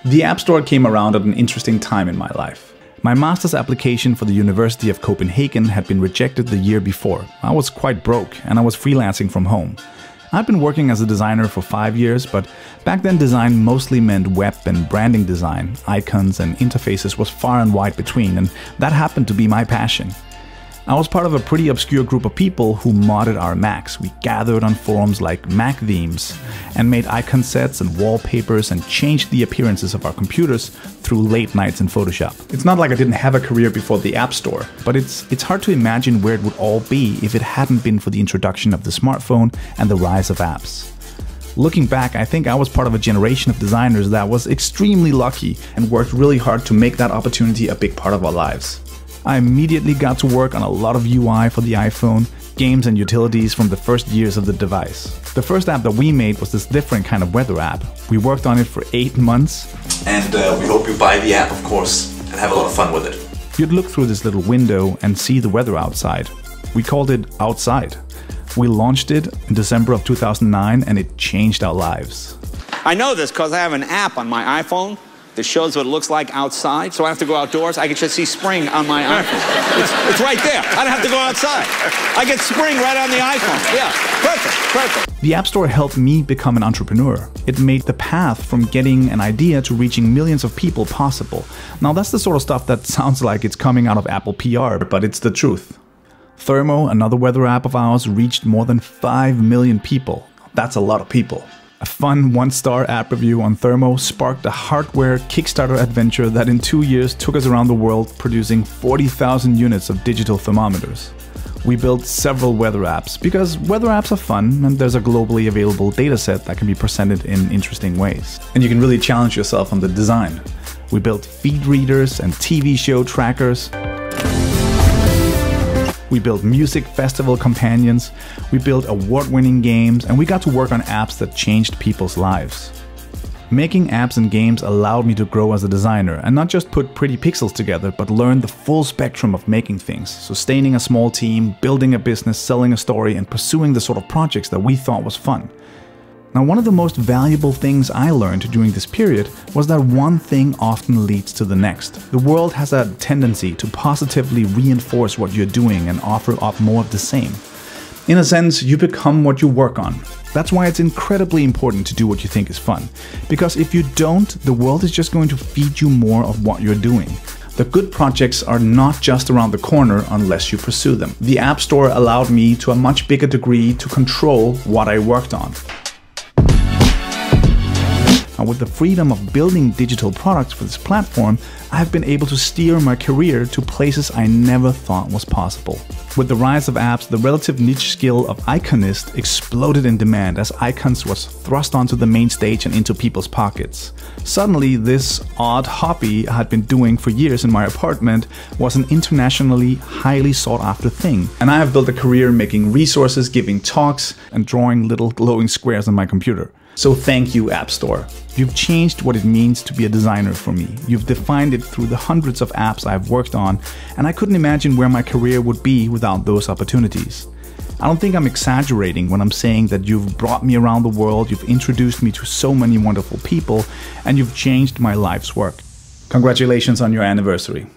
The App Store came around at an interesting time in my life. My master's application for the University of Copenhagen had been rejected the year before. I was quite broke and I was freelancing from home. I'd been working as a designer for 5 years, but back then design mostly meant web and branding design. Icons and interfaces was far and wide between, and that happened to be my passion. I was part of a pretty obscure group of people who modded our Macs. We gathered on forums like Mac Themes and made icon sets and wallpapers and changed the appearances of our computers through late nights in Photoshop. It's not like I didn't have a career before the App Store, but it's hard to imagine where it would all be if it hadn't been for the introduction of the smartphone and the rise of apps. Looking back, I think I was part of a generation of designers that was extremely lucky and worked really hard to make that opportunity a big part of our lives. I immediately got to work on a lot of UI for the iPhone, games and utilities from the first years of the device. The first app that we made was this different kind of weather app. We worked on it for 8 months. And we hope you buy the app, of course, and have a lot of fun with it. You'd look through this little window and see the weather outside. We called it Outside. We launched it in December of 2009 and it changed our lives. I know this because I have an app on my iPhone that shows what it looks like outside, so I have to go outdoors. I can just see spring on my iPhone. It's right there. I don't have to go outside. I get spring right on the iPhone. Yeah, perfect. The App Store helped me become an entrepreneur. It made the path from getting an idea to reaching millions of people possible. Now that's the sort of stuff that sounds like it's coming out of Apple PR, but it's the truth. Thermo, another weather app of ours, reached more than 5 million people. That's a lot of people. A fun 1-star app review on Thermo sparked a hardware Kickstarter adventure that in 2 years took us around the world producing 40,000 units of digital thermometers. We built several weather apps because weather apps are fun and there's a globally available dataset that can be presented in interesting ways. And you can really challenge yourself on the design. We built feed readers and TV show trackers. We built music festival companions, we built award-winning games, and we got to work on apps that changed people's lives. Making apps and games allowed me to grow as a designer and not just put pretty pixels together, but learn the full spectrum of making things, sustaining a small team, building a business, selling a story, and pursuing the sort of projects that we thought was fun. Now, one of the most valuable things I learned during this period was that one thing often leads to the next. The world has a tendency to positively reinforce what you're doing and offer up more of the same. In a sense, you become what you work on. That's why it's incredibly important to do what you think is fun. Because if you don't, the world is just going to feed you more of what you're doing. The good projects are not just around the corner unless you pursue them. The App Store allowed me to a much bigger degree to control what I worked on. And with the freedom of building digital products for this platform, I've been able to steer my career to places I never thought was possible. With the rise of apps, the relative niche skill of iconist exploded in demand as icons was thrust onto the main stage and into people's pockets. Suddenly, this odd hobby I had been doing for years in my apartment was an internationally highly sought after thing. And I have built a career making resources, giving talks, and drawing little glowing squares on my computer. So thank you, App Store. You've changed what it means to be a designer for me. You've defined it through the hundreds of apps I've worked on, and I couldn't imagine where my career would be without those opportunities. I don't think I'm exaggerating when I'm saying that you've brought me around the world, you've introduced me to so many wonderful people, and you've changed my life's work. Congratulations on your anniversary.